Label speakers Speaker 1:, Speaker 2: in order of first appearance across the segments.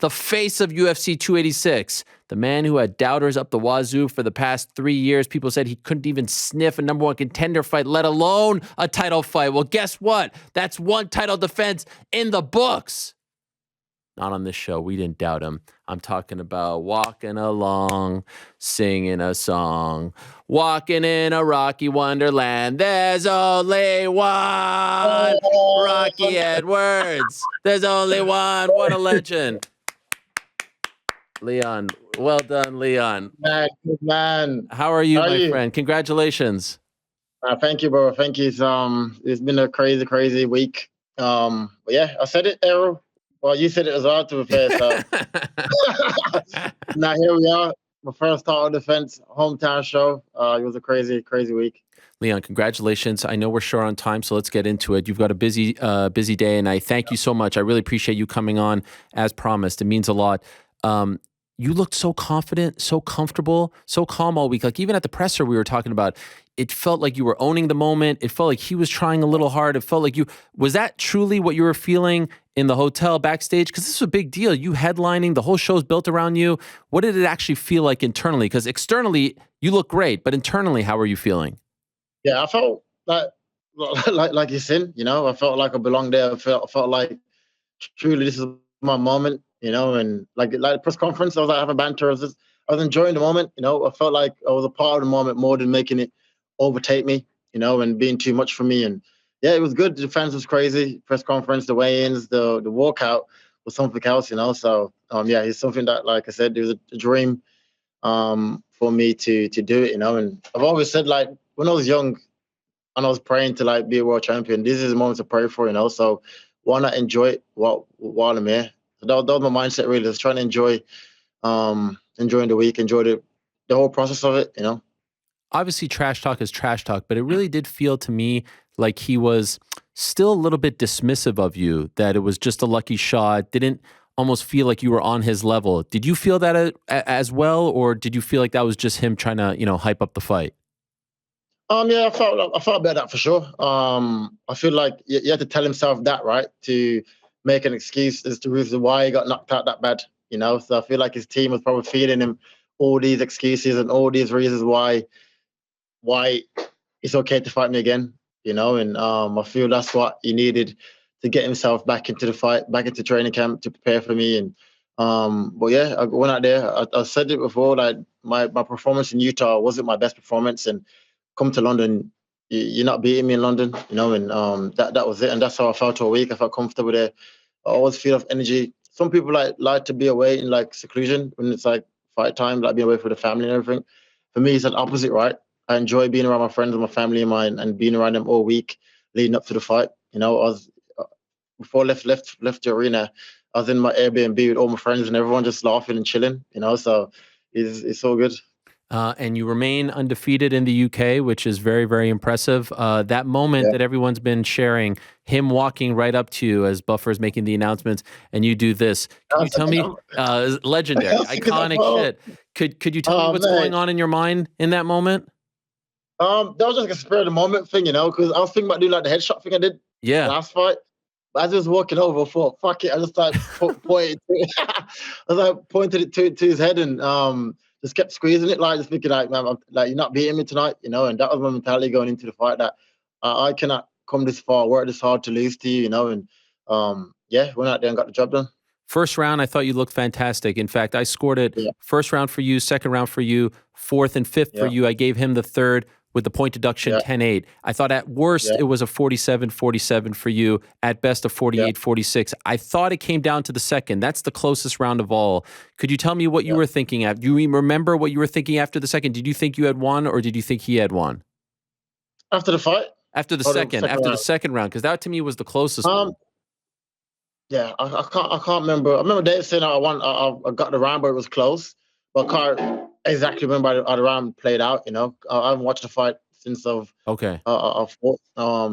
Speaker 1: the face of UFC 286, the man who had doubters up the wazoo for the past 3 years. People said he couldn't even sniff a number one contender fight, let alone a title fight. Well, guess what? That's one title defense in the books. Not on this show. We didn't doubt him. I'm talking about walking along, singing a song, walking in a rocky wonderland. There's only one Rocky Edwards. There's only one. What a legend. Leon, well done, Leon.
Speaker 2: Good man.
Speaker 1: How are you, my friend? Congratulations.
Speaker 2: Thank you, bro. Thank you. It's been a crazy week. But yeah, I said it, Errol. Well, you said it as well, to be fair. So now here we are. My first title defense, hometown show. It was a crazy week.
Speaker 1: Leon, congratulations. I know we're short on time, so let's get into it. You've got a busy day, and I thank you so much. I really appreciate you coming on as promised. It means a lot. You looked so confident, so comfortable, so calm all week. Like even at the presser we were talking about, it felt like you were owning the moment. It felt like he was trying a little hard. It felt like was that truly what you were feeling in the hotel backstage? Because this is a big deal. You headlining, the whole show's built around you. What did it actually feel like internally? Because externally, you look great, but internally, how are you feeling?
Speaker 2: Yeah, I felt like you said, I felt like I belonged there. I felt like truly this is my moment. And like the press conference, I was like having banter. I was enjoying the moment. I felt like I was a part of the moment more than making it overtake me. And being too much for me. And yeah, it was good. The defense was crazy. Press conference, the weigh-ins, the walkout was something else. So yeah, it's something that, like I said, it was a dream for me to do it. And I've always said, like when I was young and I was praying to like be a world champion, this is the moment to pray for. So why not enjoy it while I'm here? So that was my mindset, really, just trying to enjoying the week, enjoy the whole process of it,
Speaker 1: Obviously, trash talk is trash talk, but it really did feel to me like he was still a little bit dismissive of you, that it was just a lucky shot, didn't almost feel like you were on his level. Did you feel that as well, or did you feel like that was just him trying to, hype up the fight?
Speaker 2: Yeah, I felt about that for sure. I feel like you had to tell himself that, right, to make an excuse as to reason why he got knocked out that bad. So I feel like his team was probably feeding him all these excuses and all these reasons why it's okay to fight me again. And I feel that's what he needed to get himself back into the fight, back into training camp to prepare for me. And but yeah, I went out there. I said it before, like my performance in Utah wasn't my best performance, and come to London, you're not beating me in London, and that was it. And that's how I felt all week. I felt comfortable there. I always feel of energy. Some people like to be away in like seclusion when it's like fight time, like being away from the family and everything. For me, it's an opposite, right? I enjoy being around my friends and my family and mine, and being around them all week leading up to the fight. I was before I left the arena, I was in my Airbnb with all my friends and everyone just laughing and chilling. So it's all good.
Speaker 1: And you remain undefeated in the UK, which is very, very impressive. That moment that everyone's been sharing, him walking right up to you as Buffer's making the announcements, and you do this. Can you tell me, legendary, iconic shit. Could you tell me what's going on in your mind in that moment?
Speaker 2: That was just like a spur of the moment thing, because I was thinking about doing like the headshot thing I did last fight. But as I was walking over, I thought, fuck it. I just like pointed it to his head and just kept squeezing it, like just thinking like, man, like you're not beating me tonight, and that was my mentality going into the fight, that I cannot come this far, work this hard to lose to you, and went out there and got the job done.
Speaker 1: First round, I thought you looked fantastic. In fact, I scored it first round for you, second round for you, fourth and fifth for you. I gave him the third with the point deduction 10-8. I thought at worst it was a 47-47 for you, at best a 48-46. I thought it came down to the second. That's the closest round of all. Could you tell me what you were thinking? Do you remember what you were thinking after the second? Did you think you had won, or did you think he had won?
Speaker 2: After the fight?
Speaker 1: After the second round, because that to me was the closest one.
Speaker 2: Yeah, I can't remember. I remember Dave saying I won. I got the round, but it was close. But I can't exactly remember how the round played out. I haven't watched the fight since I've fought.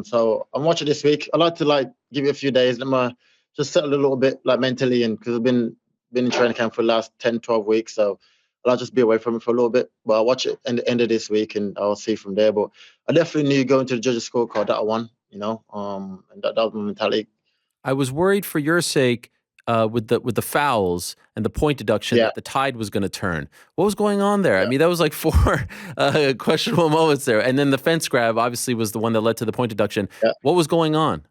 Speaker 2: So I'm watching this week. I like to give it a few days. Let me just settle a little bit mentally, and because I've been in training camp for the last 10, 12 weeks. So I'll just be away from it for a little bit. But I'll watch it at the end of this week, and I'll see from there. But I definitely knew going to the judges' scorecard that I won. And that was my mentality.
Speaker 1: I was worried for your sake with the fouls and the point deduction
Speaker 2: Yeah,
Speaker 1: that the tide was going to turn. What was going on there? I mean, that was like 4 questionable moments there. And then the fence grab obviously was the one that led to the point deduction.
Speaker 2: yeah.
Speaker 1: What was going on?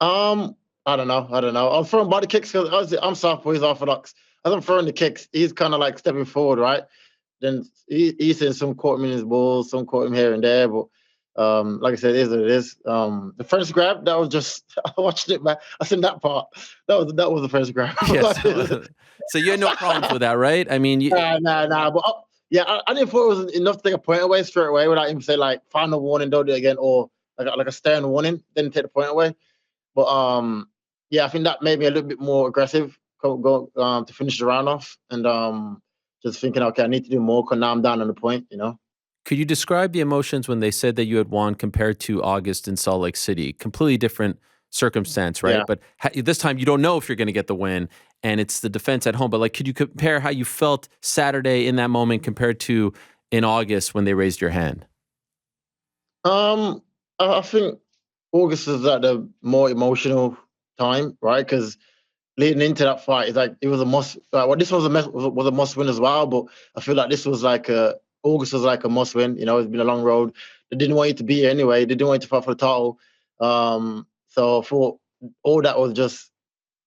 Speaker 2: I don't know. I don't know. I'm throwing body kicks because I'm southpaw, he's orthodox. As I'm throwing the kicks, he's kind of like stepping forward, right? Then he's saying some caught him in his balls, some caught him here and there. But like I said, it is what it is. The first grab, that was just I watched it back. I seen that part. That was the first grab.
Speaker 1: Yes. So you had no problems with that, right? I mean,
Speaker 2: Nah. But yeah, I didn't thought it was enough to take a point away straight away without even say like final warning, don't do it again, or like a stern warning, then take the point away. But yeah, I think that made me a little bit more aggressive to finish the round off, and just thinking, okay, I need to do more because now I'm down on the point, you know.
Speaker 1: could you describe the emotions when they said that you had won compared to August in Salt Lake City? Completely different circumstance, right?
Speaker 2: Yeah.
Speaker 1: But this time you don't know if you're going to get the win, and it's the defense at home. But like, could you compare how you felt Saturday in that moment compared to in August when they raised your hand?
Speaker 2: I think August is at the more emotional time, right? Because leading into that fight, it's like it was a must. Well, this was a must win as well, but I feel like this was like August was like a must win. You know, it's been a long road. They didn't want you to be here anyway. They didn't want you to fight for the title. So for all that was just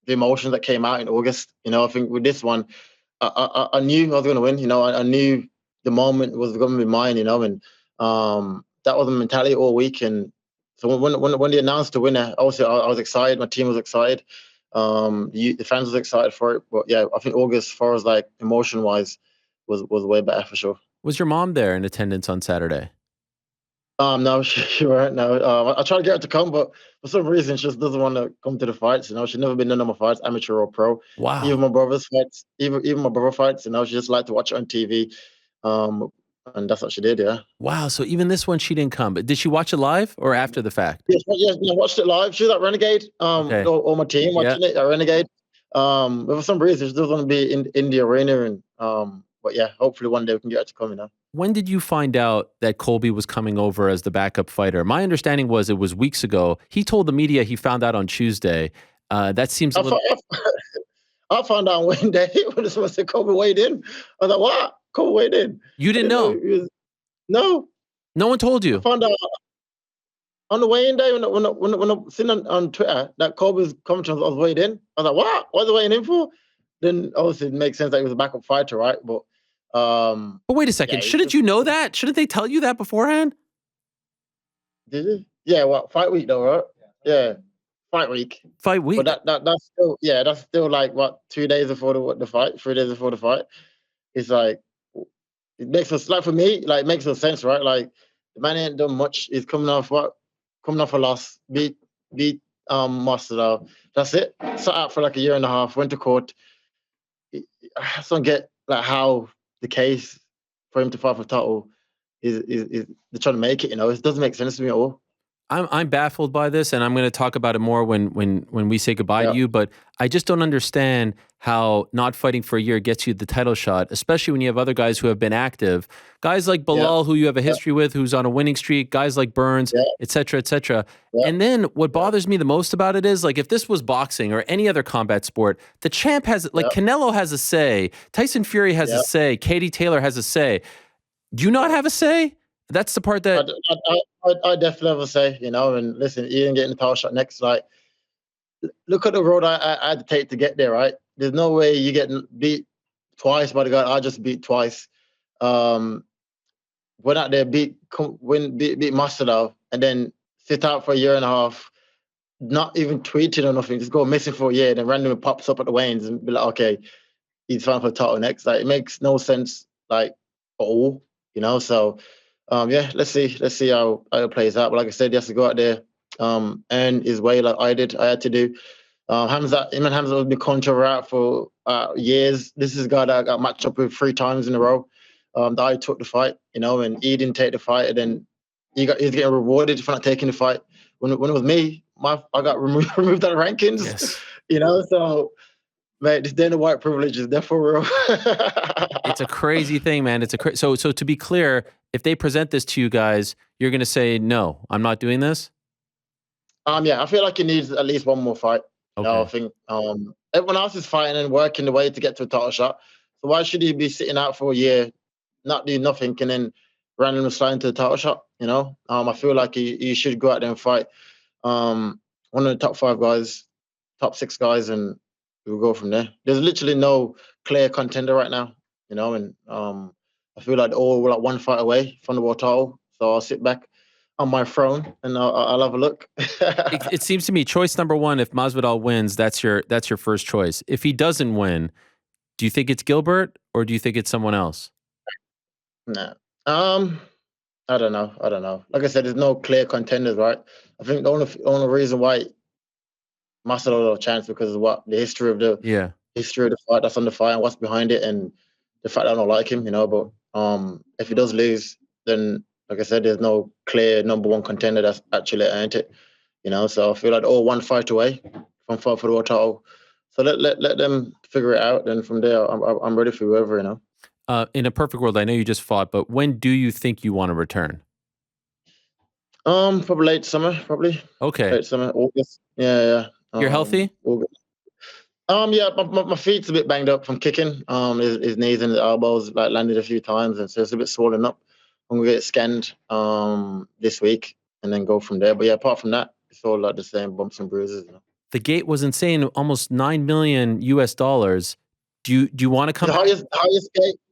Speaker 2: the emotions that came out in August. You know, I think with this one, I knew I was going to win. You know, I knew the moment was going to be mine. You know, and that was the mentality all week. And so when they announced the winner, obviously I was excited. My team was excited. The fans was excited for it. But yeah, I think August, as far as like emotion wise, was way better for sure.
Speaker 1: Was your mom there in attendance on Saturday?
Speaker 2: No, she weren't. No, I tried to get her to come, but for some reason, she just doesn't want to come to the fights. You know, she's never been to none of my fights, amateur or pro. Even
Speaker 1: Wow.
Speaker 2: my brother's fights, even my brother fights. You know, she just liked to watch it on TV, um, and that's what she did. Yeah.
Speaker 1: Wow. So even this one, she didn't come. But did she watch it live or after the fact?
Speaker 2: Yes, I watched it live. She was at Renegade.
Speaker 1: Okay.
Speaker 2: All my team
Speaker 1: Yeah.
Speaker 2: watching it at Renegade. But for some reason, she doesn't want to be in the arena, and but yeah, hopefully one day we can get her to come. You know.
Speaker 1: When did you find out that Colby was coming over as the backup fighter? My understanding was it was weeks ago. He told the media he found out on Tuesday. That seems a
Speaker 2: I,
Speaker 1: little.
Speaker 2: fo- I found out one day when someone said Kobe weighed in. I was like, what? Kobe weighed in.
Speaker 1: You
Speaker 2: I
Speaker 1: didn't
Speaker 2: didn't know
Speaker 1: know.
Speaker 2: no.
Speaker 1: No one told
Speaker 2: I
Speaker 1: you.
Speaker 2: found out on the weigh-in day when I seen on Twitter that Kobe's Covington was weighed in. I was like, what? What's he weighing in for? Then obviously it makes sense that he was a backup fighter, right? But
Speaker 1: But wait a
Speaker 2: yeah,
Speaker 1: second.
Speaker 2: it's
Speaker 1: Shouldn't
Speaker 2: just
Speaker 1: you know that? Shouldn't they tell you that beforehand?
Speaker 2: did he? Yeah, what fight week though, right? Yeah, fight week.
Speaker 1: Fight
Speaker 2: But
Speaker 1: week.
Speaker 2: that's still like what 2 days before the fight, 3 days before the fight. It's like it makes us like for me, like it makes no sense, right? Like the man ain't done much. He's coming off what? Coming off a loss, beat Masvidal. That's it. Sat out for like a year and a half, went to court. I just don't get like how the case for him to fight for title is they're trying to make it, you know. It doesn't make sense to me at all.
Speaker 1: I'm baffled by this, and I'm going to talk about it more when we say goodbye to
Speaker 2: Yeah,
Speaker 1: you. But I just don't understand how not fighting for a year gets you the title shot, especially when you have other guys who have been active, guys like
Speaker 2: yeah,
Speaker 1: Bilal, who you have a
Speaker 2: yeah,
Speaker 1: history with, who's on a winning streak, guys like Burns,
Speaker 2: yeah,
Speaker 1: et cetera, et cetera.
Speaker 2: yeah,
Speaker 1: And then what
Speaker 2: yeah,
Speaker 1: bothers me the most about it is like if this was boxing or any other combat sport, the champ has like
Speaker 2: yeah,
Speaker 1: Canelo has a say, Tyson Fury has a
Speaker 2: yeah,
Speaker 1: say, Katie Taylor has a say. Do you not
Speaker 2: yeah.
Speaker 1: have a say? That's the part that
Speaker 2: I definitely have a say, you know. And listen, you didn't get the title shot next. Like, look at the road I had to take to get there. Right? There's no way you get beat twice by the guy I just beat twice. Um, Went out there, beat Masvidal, and then sit out for a year and a half, not even tweeting or nothing, just go missing for a year, then randomly pops up at the weigh-ins and be like, okay, he's fighting for the title next. Like, it makes no sense, like, at all, you know. So, yeah, let's see how it plays out. But like I said, he has to go out there, earn his way like I had to do. Hamza has been controversial for years. This is a guy that I got matched up with 3 times in a row. That I took the fight, you know, and he didn't take the fight, and then he's getting rewarded for not taking the fight. When it was me, I got removed out of rankings,
Speaker 1: yes.
Speaker 2: you know. So, mate, this Dana White privilege is there for real.
Speaker 1: It's a crazy thing, man. So to be clear, if they present this to you guys, you're going to say no. I'm not doing this.
Speaker 2: Yeah, I feel like he needs at least one more fight. You know, I
Speaker 1: Okay.
Speaker 2: think everyone else is fighting and working the way to get to a title shot. So why should he be sitting out for a year, not doing nothing, and then randomly slide into the title shot? You know, I feel like he should go out there and fight one of the top 5 guys, top 6 guys, and we'll go from there. There's literally no clear contender right now, you know, and I feel like we're like one fight away from the world title. So I'll sit back on my throne and I'll have a look.
Speaker 1: It seems to me choice number one, if Masvidal wins, that's your first choice. If he doesn't win, do you think it's Gilbert or do you think it's someone else?
Speaker 2: Nah. I don't know. I don't know. Like I said, there's no clear contenders, right? I think the only reason why Masvidal have a chance because of what the
Speaker 1: Yeah.
Speaker 2: history of the fight that's on the fight and what's behind it, and the fact that I don't like him, you know. But if he does lose, then like I said, there's no clear number one contender that's actually earned it, you know. So I feel like all one fight away from fight for the world title. So let them figure it out. Then from there, I'm ready for whoever, you know.
Speaker 1: In a perfect world, I know you just fought, but when do you think you want to return?
Speaker 2: Probably late summer, probably
Speaker 1: Okay.
Speaker 2: late summer, August. Yeah, yeah.
Speaker 1: You're healthy?
Speaker 2: August. Yeah, my feet's a bit banged up from kicking. His knees and his elbows like landed a few times, and so it's a bit swollen up. I'm gonna get it scanned this week, and then go from there. But yeah, apart from that, it's all like the same bumps and bruises. You know?
Speaker 1: The gate was insane, almost 9 million US dollars. Do you want to come
Speaker 2: The
Speaker 1: back?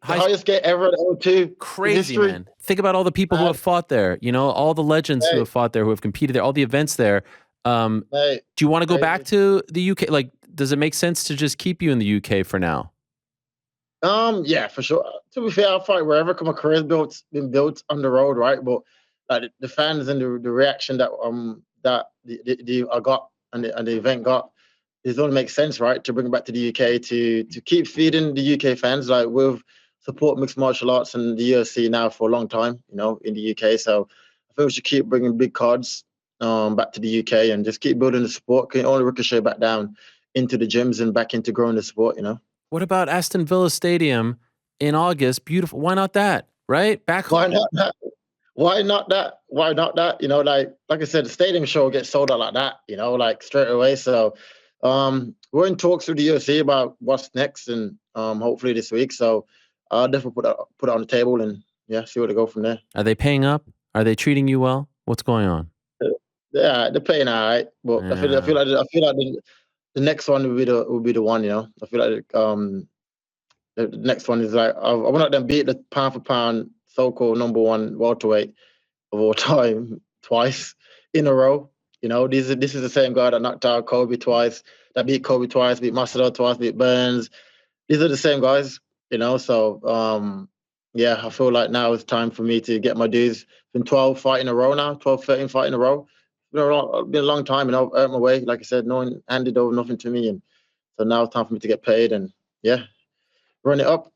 Speaker 2: highest gate ever at O2 in
Speaker 1: Crazy,
Speaker 2: history.
Speaker 1: man. Think about all the people who
Speaker 2: And
Speaker 1: have fought there, you know, all the legends who
Speaker 2: hey,
Speaker 1: have fought there, who have competed there, all the events there.
Speaker 2: hey,
Speaker 1: Do you want to go back
Speaker 2: crazy.
Speaker 1: to the UK? Like, does it make sense to just keep you in the UK for now?
Speaker 2: Yeah, for sure. To be fair, I'll fight wherever. 'Cause my career's been built on the road, right? But like the fans and the reaction that the I got and the event got, it only makes sense, right? To bring it back to the UK to keep feeding the UK fans. Like we've support mixed martial arts and the UFC now for a long time, you know, in the UK. So I think we should keep bringing big cards back to the UK and just keep building the sport. Can only ricochet back down into the gyms and back into growing the sport, you know.
Speaker 1: What about Aston Villa Stadium in August? Beautiful. Why not that? Right? Back
Speaker 2: Why
Speaker 1: home.
Speaker 2: not that? Why not that? Why not that? You know, like I said, the stadium show gets sold out like that, you know, like straight away. So we're in talks with the UFC about what's next and hopefully this week. So I'll definitely put it on the table and yeah, see where to go from there.
Speaker 1: Are they paying up? Are they treating you well? What's going on?
Speaker 2: Yeah, they're paying all right, but
Speaker 1: Yeah.
Speaker 2: I feel like the next one will be the one, you know. I feel like the next one is like I want to let them beat the pound for pound so-called number one welterweight of all time twice in a row. You know, this is the same guy that knocked out Kobe twice, that beat Kobe twice, beat Masvidal twice, beat Burns. These are the same guys, you know. So yeah, I feel like now it's time for me to get my dues. Been 12 fight in a row now, 12, 13 fight in a row. Been a long time, and I've earned my way. Like I said, no one handed over nothing to me, and so now it's time for me to get paid and yeah, run it up.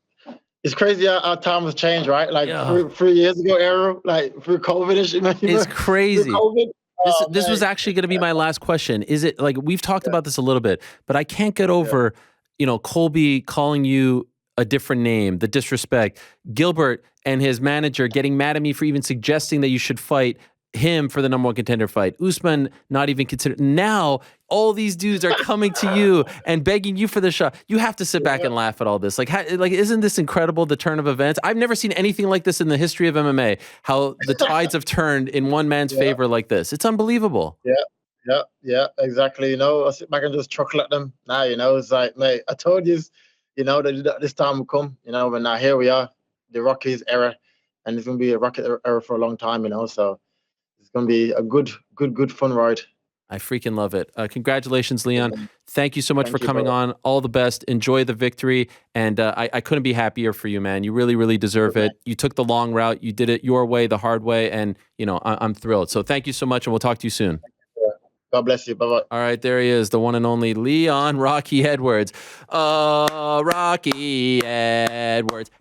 Speaker 2: It's crazy how time has changed, right? Like
Speaker 1: Yeah.
Speaker 2: 3 years ago, era, like through COVID and shit,
Speaker 1: It's
Speaker 2: remember? Through
Speaker 1: crazy.
Speaker 2: COVID. Oh
Speaker 1: This was
Speaker 2: man.
Speaker 1: actually going to be my last question. Is it like we've talked
Speaker 2: Yeah,
Speaker 1: about this a little bit, but I can't get
Speaker 2: yeah,
Speaker 1: over, you know, Colby calling you a different name, the disrespect. Gilbert and his manager getting mad at me for even suggesting that you should fight him for the number one contender fight. Usman not even considered. Now all these dudes are coming to you and begging you for the shot. You have to sit back
Speaker 2: yeah,
Speaker 1: and laugh at all this. Like, isn't this incredible? The turn of events. I've never seen anything like this in the history of MMA. How the tides have turned in one man's
Speaker 2: yeah,
Speaker 1: favor like this. It's unbelievable.
Speaker 2: yeah, yeah, exactly. You know, I sit back and just chuckle at them. Now, you know, it's like, mate, I told you, you know, that this time will come. You know, but now here we are, the Rockies era, and it's gonna be a Rocket era for a long time. You know, so it's gonna be a good fun ride.
Speaker 1: I freaking love it. Congratulations, Leon. Thank you so much for
Speaker 2: Thank you,
Speaker 1: coming
Speaker 2: brother.
Speaker 1: on. All the best. Enjoy the victory. And I couldn't be happier for you, man. You really, really deserve
Speaker 2: Good man.
Speaker 1: it. You took the long route. You did it your way, the hard way. And, you know, I'm thrilled. So thank you so much. And we'll talk to you soon.
Speaker 2: Yeah. God bless you. Bye bye.
Speaker 1: All right, there he is, the one and only Leon Rocky Edwards. Rocky Edwards.